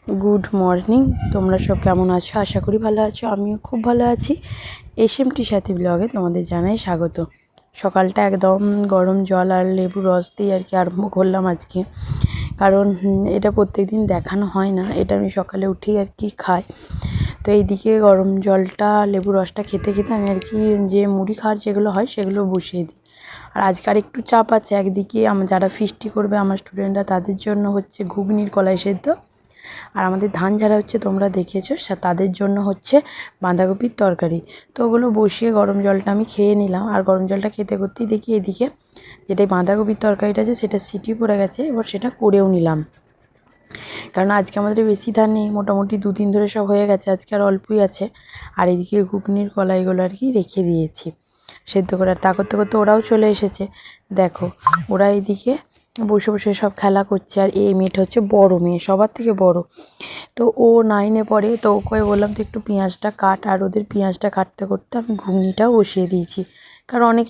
Good morning. তোমরা সব কেমন আছো? আশা করি ভালো আছো। আমিও খুব ভালো আছি। এসএমটি সাথী ব্লগে তোমাদের জানাই স্বাগত। সকালটা একদম গরম জল আর লেবু রস দিয়ে আর কি আরম্ভ করলাম আজকে, কারণ এটা প্রত্যেক দিন দেখানো হয় না। এটা আমি সকালে উঠেই আর কি খাই। তো এইদিকে গরম জলটা লেবু রসটা খেতে খেতে আমি আর কি যে মুড়ি খাওয়ার যেগুলো হয় সেগুলো বসিয়ে দিই। আর আজকে আর একটু চাপ আছে। একদিকে যারা ফিস্টি করবে আমার স্টুডেন্টরা, তাদের জন্য হচ্ছে ঘুগনির কলাই সেদ্ধ, আর আমাদের ধান যারা হচ্ছে তোমরা দেখেছো তাদের জন্য হচ্ছে বাঁধাকপির তরকারি। তো ওগুলো বসিয়ে গরম জলটা আমি খেয়ে নিলাম। আর গরম জলটা খেতে করতেই দেখি এদিকে যেটাই বাঁধাকপির তরকারিটা আছে সেটা সিটি পড়ে গেছে। এবার সেটা করেও নিলাম, কারণ আজকে আমাদের বেশি ধান নেই, মোটামুটি 2 দিন ধরে সব হয়ে গেছে, আজকে আর অল্পই আছে। আর এদিকে ঘুগনির কলাইগুলো আর কি রেখে দিয়েছি সেদ্ধ করে। আর তা করতে করতে ওরাও চলে এসেছে। দেখো ওরা এইদিকে বসে বসে সব খেলা করছে। আর এই মেয়েটা হচ্ছে বড় মেয়ে, সবার থেকে বড়। তো ও 9-এ পড়ে। তো ওকে বললাম তো একটু পেঁয়াজটা কাট, আর ওদের পেঁয়াজটা কাটতে করতে আমি ঘুগনিটাও বসিয়ে দিয়েছি। কারণ অনেক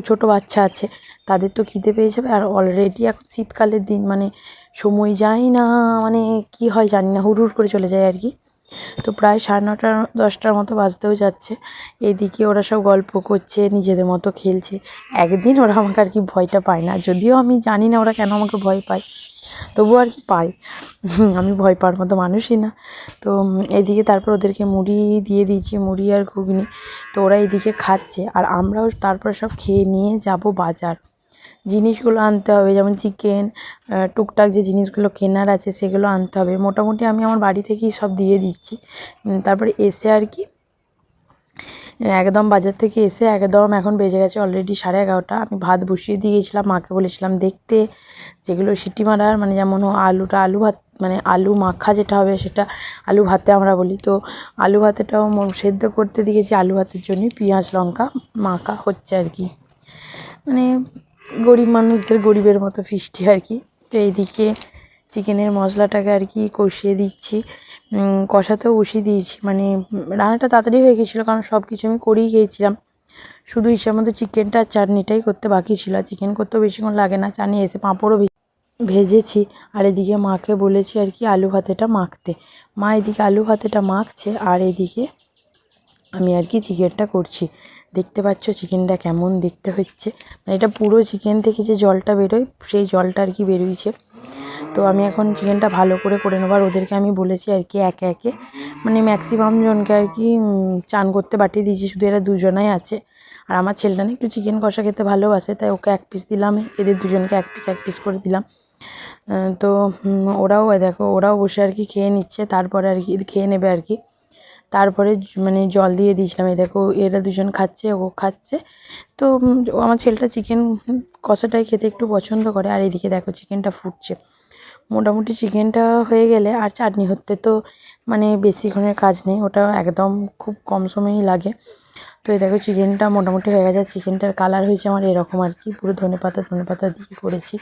ছোট বাচ্চা আছে, তাদের তো খিদে পেয়ে যাবে। আর অলরেডি এখন শীতকালের দিন, মানে সময় যায় না, মানে কি হয় জানি না, হুড় করে চলে যায় আর কি। তো প্রায় 9:30-10টার মতো বাজতেও যাচ্ছে। এদিকে ওরা সব গল্প করছে, নিজেদের মতো খেলছে। একদিন ওরা আমাকে আর কি ভয়টা পায় না, যদিও আমি জানি না ওরা কেন আমাকে ভয় পায়, তবুও আর কি পায়। আমি ভয় পাওয়ার মতো মানুষই না। তো এদিকে তারপর ওদেরকে মুড়ি দিয়ে দিয়েছি, মুড়ি আর ঘুগনি। তো ওরা এদিকে খাচ্ছে, আর আমরাও তারপর সব খেয়ে নিয়ে যাব বাজার। জিনিসগুলো আনতে হবে, যেমন চিকেন, টুকটাক যে জিনিসগুলো কেনার আছে সেগুলো আনতে হবে। মোটামুটি আমি আমার বাড়ি থেকেই সব দিয়ে দিচ্ছি। তারপরে এসে আর কি একদম বাজার থেকে এসে একদম এখন বেজে গেছে অলরেডি 11:30। আমি ভাত বসিয়ে দিয়ে গেছিলাম, মাকে বলেছিলাম দেখতে, যেগুলো সিটি মারার, মানে যেমন আলু ভাত, মানে আলু মাখা যেটা হবে সেটা আলু ভাতে আমরা বলি। তো আলু ভাতেটাও সেদ্ধ করতে দিয়েছি। আলু ভাতের জন্যই পেঁয়াজ লঙ্কা মাখা হচ্ছে আর কি, মানে গরিব মানুষদের গরিবের মতো ফিস্টি আর কি। তো এইদিকে চিকেনের মশলাটাকে আর কি কষিয়ে দিচ্ছি, কষাতেও বসিয়ে দিয়েছি। মানে রান্নাটা তাড়াতাড়ি হয়ে গেছিলো, কারণ সব কিছু আমি করেই গিয়েছিলাম। শুধু হিসাব মতো চিকেনটা আর চাটনিটাই করতে বাকি ছিল। আর চিকেন করতেও বেশিক্ষণ লাগে না, চাটনি এসে পাঁপড়ও ভেজেছি। আর এদিকে মাকে বলেছি আর কি আলু ভাতেটা মাখতে। মা এদিকে আলু ভাতেটা মাখছে, আর এদিকে আমি আর কি চিকেনটা করছি। দেখতে পাচ্ছ চিকেনটা কেমন দেখতে হচ্ছে, মানে এটা পুরো চিকেন থেকে যে জলটা বেরোয় সেই জলটা আর কি বেরোইছে। তো আমি এখন চিকেনটা ভালো করে নেবো। আর ওদেরকে আমি বলেছি আর কি একে একে, মানে ম্যাক্সিমাম জনকে আর কি চান করতে বাটিয়ে দিয়েছি, শুধু এরা দুজনাই আছে। আর আমার ছেলেটা না একটু চিকেন কষা খেতে ভালোবাসে, তাই ওকে 1 পিস দিলাম, এদের দুজনকে 1 পিস করে দিলাম। তো ওরাও দেখো ওরাও বসে আর কি খেয়ে নিচ্ছে, তারপরে আর কি খেয়ে নেবে আর কি। তারপরে মানে জল দিয়ে দিয়েছিলাম। এই দেখো এরা দুজন খাচ্ছে, ও খাচ্ছে। তো আমার ছেলেটা চিকেন কষাটাই খেতে একটু পছন্দ করে। আর এদিকে দেখো চিকেনটা ফুটছে। মোটামুটি চিকেনটা হয়ে গেলে আর চাটনি হতে তো মানে বেশিক্ষণের কাজ নেই, ওটা একদম খুব কম সময়ই লাগে। তো এই দেখো চিকেনটা মোটামুটি হয়ে গেছে। চিকেনটার কালার হয়েছে আমার এরকম আর কি, পুরো ধনেপাতা দিয়ে করেছি,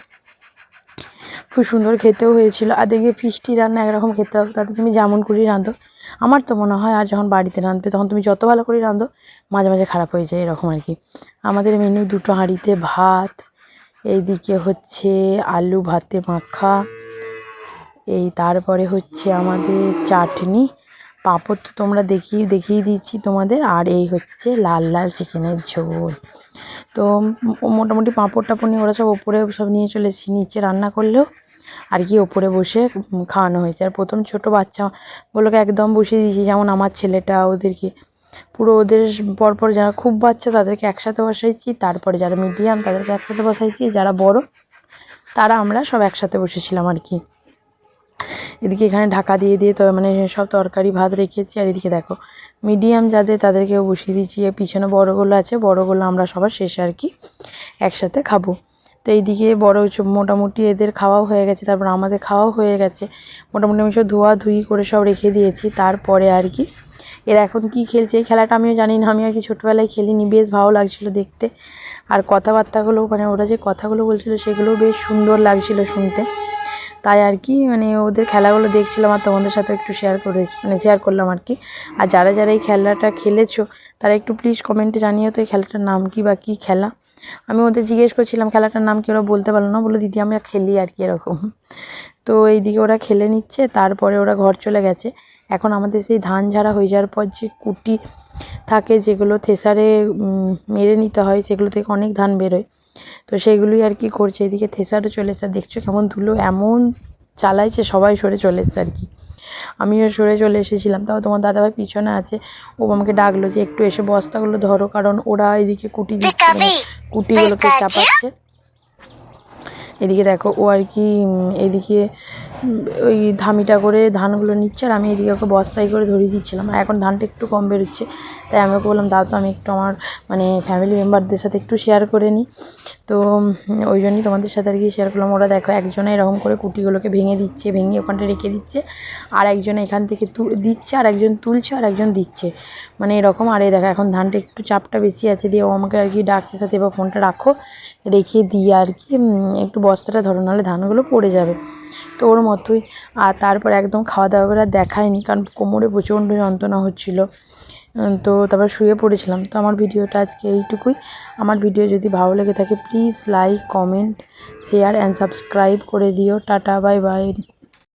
খুব সুন্দর খেতেও হয়েছিল। আর দেখবে ফিস্টি রান্না একরকম খেতে হবে, তাতে তুমি যেমন করেই রাঁধো। আমার তো মনে হয় আর যখন বাড়িতে রাঁধবে তখন তুমি যত ভালো করে রাঁধো মাঝে মাঝে খারাপ হয়ে যায়, এরকম আর কি। আমাদের মেনু 2টো হাঁড়িতে ভাত, এইদিকে হচ্ছে আলু ভাতে মাখা, এই তারপরে হচ্ছে আমাদের চাটনি, পাঁপড় তো তোমরা দেখিয়ে দিচ্ছি তোমাদের। আর এই হচ্ছে লাল চিকেনের ঝোল। তো মোটামুটি পাঁপড় টাপড় নিয়ে ওরা সব ওপরে সব নিয়ে চলে এসেছি, নিচে রান্না করলেও আর কি ওপরে বসে খাওয়ানো হয়েছে। আর প্রথম ছোটো বাচ্চাগুলোকে একদম বসিয়ে দিয়েছি, যেমন আমার ছেলেটা, ওদেরকে পুরো ওদের পরপর যারা খুব বাচ্চা তাদেরকে একসাথে বসাইছি, তারপরে যারা মিডিয়াম তাদেরকে একসাথে বসাইছি, যারা বড় তারা আমরা সব একসাথে বসেছিলাম আর কি। এদিকে এখানে ঢাকা দিয়ে তো মানে সব তরকারি ভাত রেখেছি। আর এদিকে দেখো মিডিয়াম যাদের তাদেরকেও বসিয়ে দিচ্ছি। পিছনে বড়গুলো আছে, বড়গুলো আমরা সবার শেষে আর কি একসাথে খাবো। তো এইদিকে বড় মোটামুটি এদের খাওয়াও হয়ে গেছে, তারপর আমাদের খাওয়াও হয়ে গেছে। মোটামুটি আমি সব ধোয়াধুয়ি করে সব রেখে দিয়েছি। তারপরে আর কি এরা এখন কি খেলছে এই খেলাটা আমিও জানি না, আমি আর কি ছোটোবেলায় খেলিনি, বেশ ভালো লাগছিলো দেখতে। আর কথাবার্তাগুলো মানে ওরা যে কথাগুলো বলছিলো সেগুলোও বেশ সুন্দর লাগছিলো শুনতে। তাই আর কি মানে ওদের খেলাগুলো দেখছিলাম, আর তোমাদের সাথে একটু শেয়ার করলাম আর কি। আর যারা এই খেলাটা খেলেছো তারা একটু প্লিজ কমেন্টে জানিও তো এই খেলাটার নাম কি বা কী খেলা। আমি ওদের জিজ্ঞেস করছিলাম খেলাটার নাম কি, ওরা বলতে পারলো না, বললো দিদি আমরা খেলি আর কি এরকম। তো এইদিকে ওরা খেলে নিচ্ছে, তারপরে ওরা ঘর চলে গেছে। এখন আমাদের সেই ধান ঝাড়া হয়ে যাওয়ার পর যে কুটি থাকে যেগুলো থেসারে মেরে নিতে হয়, সেগুলো থেকে অনেক ধান বেরোয়, তো সেইগুলোই আর কি করছে। এদিকে থেসারও চলে এসে, দেখছো কেমন ধুলো এমন চালাইছে, সবাই সরে চলে এসছে আর কি। আমিও সরে চলে এসেছিলাম, তাও তোমার দাদাভাই পিছনে আছে, ও আমাকে ডাকলো যে একটু এসে বস্তাগুলো ধরো, কারণ ওরা এদিকে কুটি দিচ্ছে, কুটিগুলোকে চাপাচ্ছে। এদিকে দেখো ও আর কি এদিকে ওই ধামিটা করে ধানগুলো নিচ্ছে, আর আমি এদিকে ওকে বস্তায় করে ধরিয়ে দিচ্ছিলাম। আর এখন ধানটা একটু কম বেরোচ্ছে, তাই আমি ওকে বললাম দাও তো আমি একটু আমার মানে ফ্যামিলি মেম্বারদের সাথে একটু শেয়ার করে নিই। তো ওই জন্যই তোমাদের সাথে আর কি শেয়ার করলাম। ওরা দেখো একজনে এরকম করে কুটিগুলোকে ভেঙে দিচ্ছে, ভেঙে ওখানটা রেখে দিচ্ছে, আর একজন এখান থেকে দিচ্ছে, আর একজন তুলছে, আর একজন দিচ্ছে, মানে এরকম। আর এই দেখো এখন ধানটা একটু চাপটা বেশি আছে, দিয়ে ও আমাকে আর কি ডাকছে সাথে, এবার ফোনটা রাখো, রেখে দিয়ে আর কি একটু বস্তাটা ধরো, নাহলে ধানগুলো পড়ে যাবে। তো ওর মতোই। আর তারপর একদম খাওয়া দাওয়া করে আর দেখায়নি, কারণ কোমরে প্রচণ্ড যন্ত্রণা হচ্ছিলো। তো তারপর শুয়ে পড়েছিলাম। তো আমার ভিডিওটা আজকে এইটুকুই। আমার ভিডিও যদি ভালো লেগে থাকে please like, comment, share and subscribe করে দিও। Tata, bye bye.